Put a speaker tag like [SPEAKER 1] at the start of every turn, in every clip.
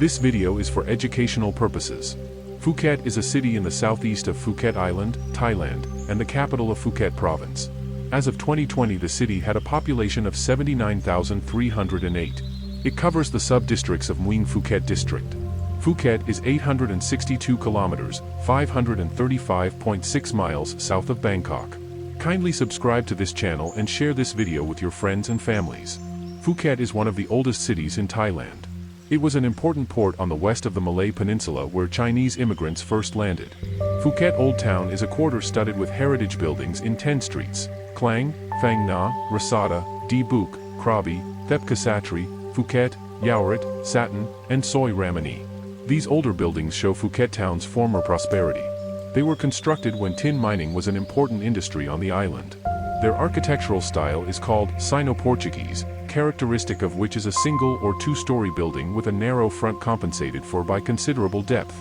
[SPEAKER 1] This video is for educational purposes. Phuket is a city in the southeast of Phuket Island, Thailand, and the capital of Phuket Province. As of 2020, the city had a population of 79,308. It covers the sub-districts of Mueang Phuket District. Phuket is 862 kilometers, 535.6 miles south of Bangkok. Kindly subscribe to this channel and share this video with your friends and families. Phuket is one of the oldest cities in Thailand. It was an important port on the west of the Malay Peninsula where Chinese immigrants first landed. Phuket Old Town is a quarter studded with heritage buildings in 10 streets: Klang, Phang Na, Rasada, Di Buk, Krabi, Thep Kasatri, Phuket, Yaorat, Satin, and Soi Ramani. These older buildings show Phuket Town's former prosperity. They were constructed when tin mining was an important industry on the island. Their architectural style is called Sino-Portuguese, characteristic of which is a single or two-story building with a narrow front compensated for by considerable depth.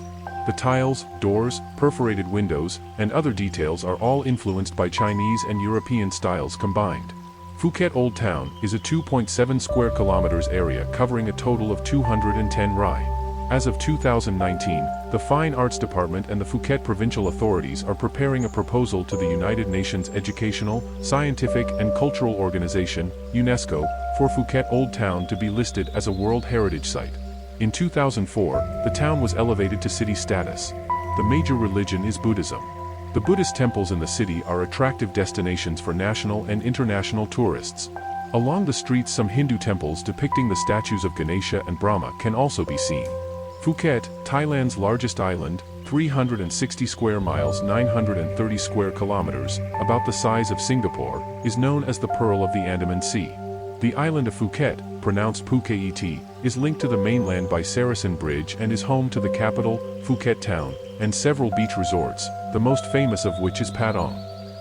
[SPEAKER 1] The tiles, doors, perforated windows, and other details are all influenced by Chinese and European styles combined. Phuket Old Town is a 2.7 square kilometers area covering a total of 210 rai. As of 2019, the Fine Arts Department and the Phuket Provincial Authorities are preparing a proposal to the United Nations Educational, Scientific and Cultural Organization, UNESCO, for Phuket Old Town to be listed as a World Heritage Site. In 2004, the town was elevated to city status. The major religion is Buddhism. The Buddhist temples in the city are attractive destinations for national and international tourists. Along the streets, some Hindu temples depicting the statues of Ganesha and Brahma can also be seen. Phuket, Thailand's largest island, 360 square miles 930 square kilometers, about the size of Singapore, is known as the Pearl of the Andaman Sea. The island of Phuket, pronounced Phuket, is linked to the mainland by Sarasin Bridge and is home to the capital, Phuket Town, and several beach resorts, the most famous of which is Patong.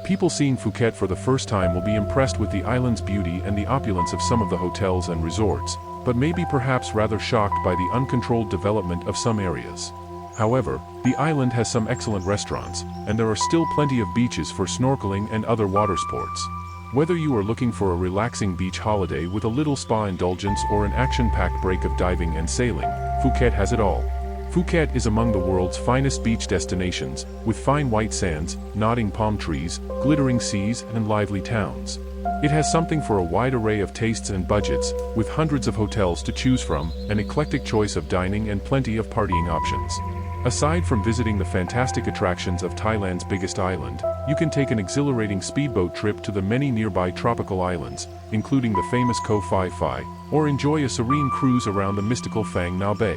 [SPEAKER 1] People seeing Phuket for the first time will be impressed with the island's beauty and the opulence of some of the hotels and resorts, but may be perhaps rather shocked by the uncontrolled development of some areas. However, the island has some excellent restaurants, and there are still plenty of beaches for snorkeling and other water sports. Whether you are looking for a relaxing beach holiday with a little spa indulgence or an action-packed break of diving and sailing, Phuket has it all. Phuket is among the world's finest beach destinations, with fine white sands, nodding palm trees, glittering seas, and lively towns. It has something for a wide array of tastes and budgets, with hundreds of hotels to choose from, an eclectic choice of dining and plenty of partying options. Aside from visiting the fantastic attractions of Thailand's biggest island, you can take an exhilarating speedboat trip to the many nearby tropical islands, including the famous Koh Phi Phi, or enjoy a serene cruise around the mystical Phang Na Bay.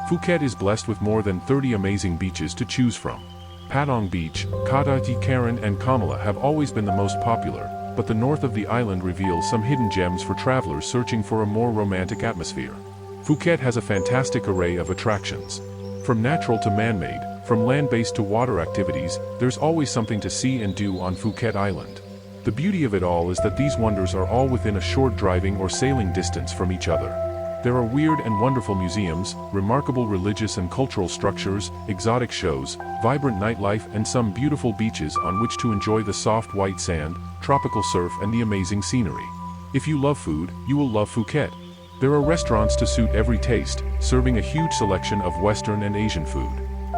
[SPEAKER 1] Phuket is blessed with more than 30 amazing beaches to choose from. Patong Beach, Katati Karan and Kamala have always been the most popular, but the north of the island reveals some hidden gems for travelers searching for a more romantic atmosphere. Phuket has a fantastic array of attractions. From natural to man-made, from land-based to water activities, there's always something to see and do on Phuket Island. The beauty of it all is that these wonders are all within a short driving or sailing distance from each other. There are weird and wonderful museums, remarkable religious and cultural structures, exotic shows, vibrant nightlife and some beautiful beaches on which to enjoy the soft white sand, tropical surf and the amazing scenery. If you love food, you will love Phuket. There are restaurants to suit every taste, serving a huge selection of Western and Asian food.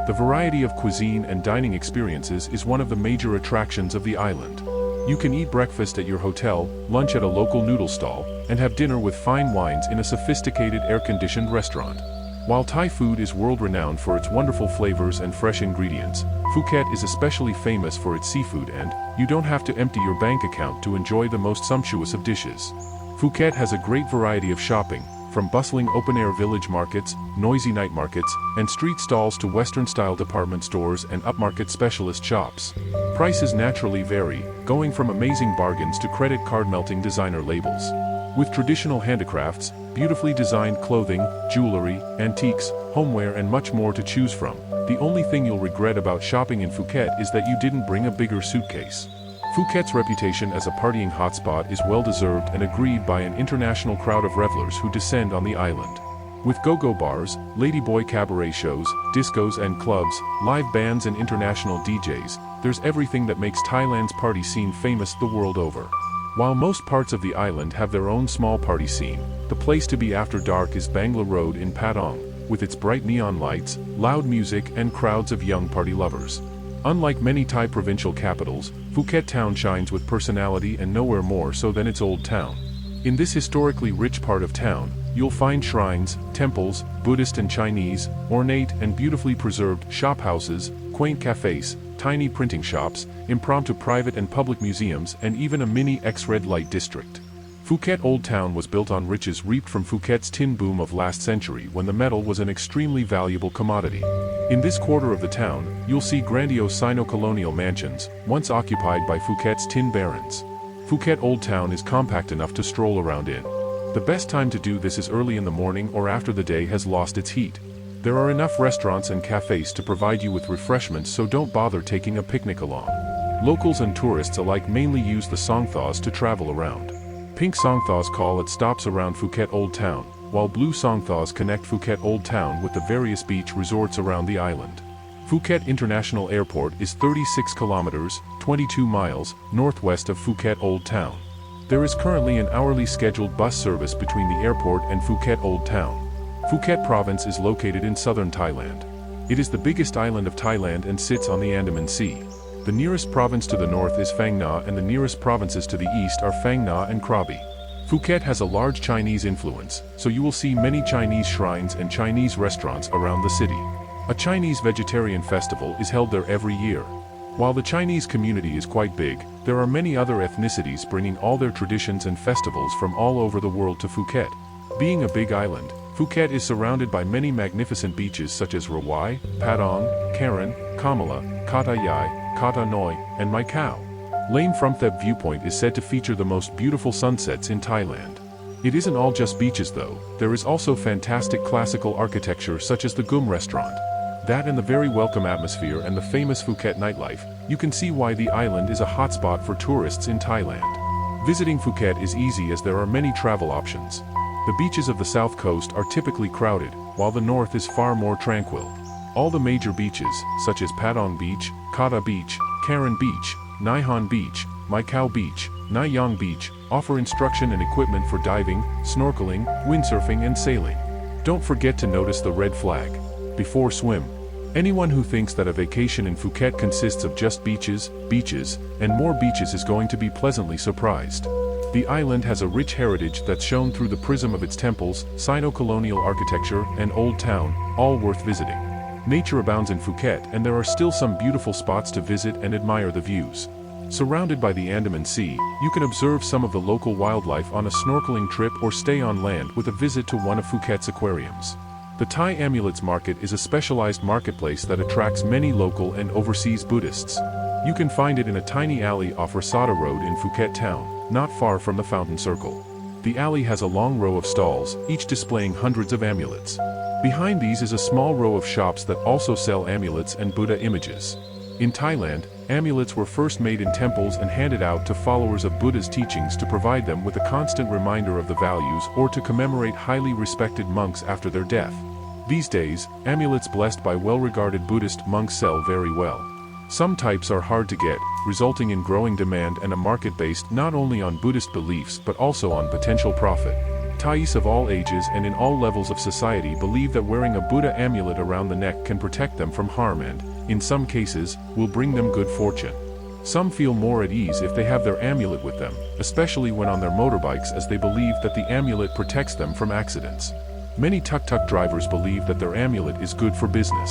[SPEAKER 1] The variety of cuisine and dining experiences is one of the major attractions of the island. You can eat breakfast at your hotel, lunch at a local noodle stall, and have dinner with fine wines in a sophisticated air-conditioned restaurant. While Thai food is world-renowned for its wonderful flavors and fresh ingredients, Phuket is especially famous for its seafood and, you don't have to empty your bank account to enjoy the most sumptuous of dishes. Phuket has a great variety of shopping, from bustling open-air village markets, noisy night markets, and street stalls to Western-style department stores and upmarket specialist shops. Prices naturally vary, going from amazing bargains to credit card-melting designer labels. With traditional handicrafts, beautifully designed clothing, jewelry, antiques, homeware and much more to choose from, the only thing you'll regret about shopping in Phuket is that you didn't bring a bigger suitcase. Phuket's reputation as a partying hotspot is well-deserved and agreed by an international crowd of revelers who descend on the island. With go-go bars, ladyboy cabaret shows, discos and clubs, live bands and international DJs, there's everything that makes Thailand's party scene famous the world over. While most parts of the island have their own small party scene, the place to be after dark is Bangla Road in Patong. with its bright neon lights, loud music and crowds of young party lovers. Unlike many Thai provincial capitals, Phuket town shines with personality and nowhere more so than its old town. In this historically rich part of town, you'll find shrines, temples, Buddhist and Chinese, ornate and beautifully preserved shophouses, quaint cafes, tiny printing shops, impromptu private and public museums and even a mini X-red light district. Phuket Old Town was built on riches reaped from Phuket's tin boom of last century when the metal was an extremely valuable commodity. In this quarter of the town, you'll see grandiose Sino-colonial mansions, once occupied by Phuket's tin barons. Phuket Old Town is compact enough to stroll around in. The best time to do this is early in the morning or after the day has lost its heat. There are enough restaurants and cafes to provide you with refreshments, so don't bother taking a picnic along. Locals and tourists alike mainly use the songthos to travel around. Pink songthos call at stops around Phuket Old Town, while blue songthos connect Phuket Old Town with the various beach resorts around the island. Phuket International Airport is 36 kilometers, 22 miles, northwest of Phuket Old Town. There is currently an hourly scheduled bus service between the airport and Phuket Old Town. Phuket province is located in southern Thailand. It is the biggest island of Thailand and sits on the Andaman Sea. The nearest province to the north is Phang Nga and the nearest provinces to the east are Phang Nga and Krabi. Phuket has a large Chinese influence, so you will see many Chinese shrines and Chinese restaurants around the city. A Chinese vegetarian festival is held there every year. While the Chinese community is quite big, there are many other ethnicities bringing all their traditions and festivals from all over the world to Phuket. Being a big island, Phuket is surrounded by many magnificent beaches such as Rawai, Patong, Karen, Kamala, Kata Yai, Kata Noi, and Mai Khao. Lame Phramthep viewpoint is said to feature the most beautiful sunsets in Thailand. It isn't all just beaches though, there is also fantastic classical architecture such as the Gum restaurant. That and the very welcome atmosphere and the famous Phuket nightlife, you can see why the island is a hotspot for tourists in Thailand. Visiting Phuket is easy as there are many travel options. The beaches of the south coast are typically crowded, while the north is far more tranquil. All the major beaches, such as Patong Beach, Kata Beach, Karen Beach, Nai Han Beach, Mai Khao Beach, Nai Yang Beach, offer instruction and equipment for diving, snorkeling, windsurfing and sailing. Don't forget to notice the red flag before swim. Anyone who thinks that a vacation in Phuket consists of just beaches, and more beaches is going to be pleasantly surprised. The island has a rich heritage that's shown through the prism of its temples, Sino-colonial architecture, and old town, all worth visiting. Nature abounds in Phuket and there are still some beautiful spots to visit and admire the views. Surrounded by the Andaman Sea, you can observe some of the local wildlife on a snorkeling trip or stay on land with a visit to one of Phuket's aquariums. The Thai Amulets Market is a specialized marketplace that attracts many local and overseas Buddhists. You can find it in a tiny alley off Rasada Road in Phuket town, not far from the Fountain Circle. The alley has a long row of stalls, each displaying hundreds of amulets. Behind these is a small row of shops that also sell amulets and Buddha images. In Thailand, amulets were first made in temples and handed out to followers of Buddha's teachings to provide them with a constant reminder of the values or to commemorate highly respected monks after their death. These days, amulets blessed by well-regarded Buddhist monks sell very well. Some types are hard to get, resulting in growing demand and a market based not only on Buddhist beliefs but also on potential profit. Thais of all ages and in all levels of society believe that wearing a Buddha amulet around the neck can protect them from harm and, in some cases, will bring them good fortune. Some feel more at ease if they have their amulet with them, especially when on their motorbikes, as they believe that the amulet protects them from accidents. Many tuk-tuk drivers believe that their amulet is good for business.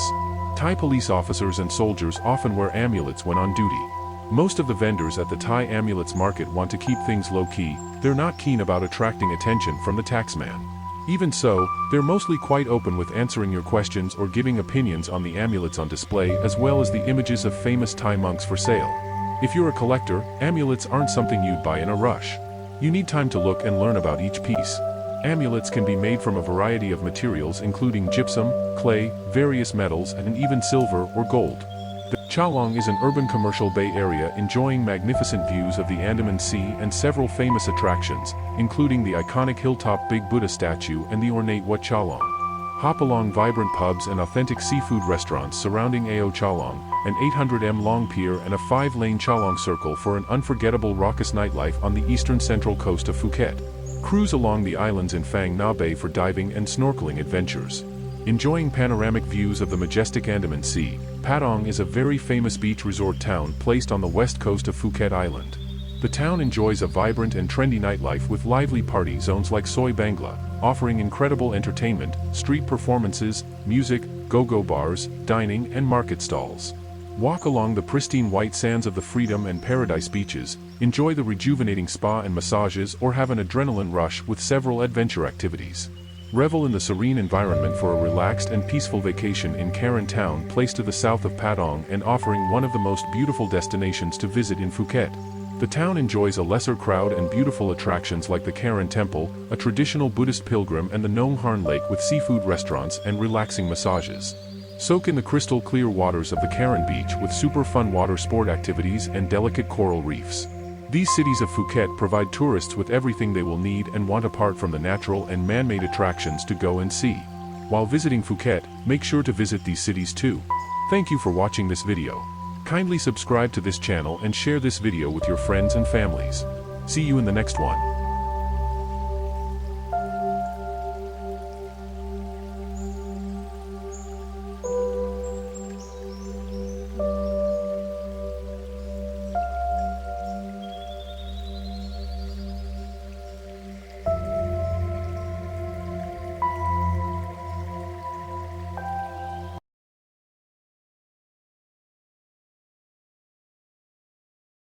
[SPEAKER 1] Thai police officers and soldiers often wear amulets when on duty. Most of the vendors at the Thai Amulets Market want to keep things low-key. They're not keen about attracting attention from the taxman. Even so, they're mostly quite open with answering your questions or giving opinions on the amulets on display as well as the images of famous Thai monks for sale. If you're a collector, amulets aren't something you'd buy in a rush. You need time to look and learn about each piece. Amulets can be made from a variety of materials including gypsum, clay, various metals and even silver or gold. The Chalong is an urban commercial bay area enjoying magnificent views of the Andaman Sea and several famous attractions, including the iconic hilltop Big Buddha statue and the ornate Wat Chalong. Hop along vibrant pubs and authentic seafood restaurants surrounding Ao Chalong, an 800m long pier and a 5-lane Chalong circle for an unforgettable raucous nightlife on the eastern central coast of Phuket. Cruise along the islands in Phang Nga Bay for diving and snorkeling adventures. Enjoying panoramic views of the majestic Andaman Sea, Patong is a very famous beach resort town placed on the west coast of Phuket Island. The town enjoys a vibrant and trendy nightlife with lively party zones like Soi Bangla, offering incredible entertainment, street performances, music, go-go bars, dining and market stalls. Walk along the pristine white sands of the Freedom and Paradise beaches, enjoy the rejuvenating spa and massages, or have an adrenaline rush with several adventure activities. Revel in the serene environment for a relaxed and peaceful vacation in Karan town placed to the south of Patong and offering one of the most beautiful destinations to visit in Phuket. The town enjoys a lesser crowd and beautiful attractions like the Karan Temple, a traditional Buddhist pilgrim, and the Nong Harn Lake with seafood restaurants and relaxing massages. Soak in the crystal clear waters of the Karan beach with super fun water sport activities and delicate coral reefs. These cities of Phuket provide tourists with everything they will need and want apart from the natural and man-made attractions to go and see. While visiting Phuket, make sure to visit these cities too. Thank you for watching this video. Kindly subscribe to this channel and share this video with your friends and families. See you in the next one.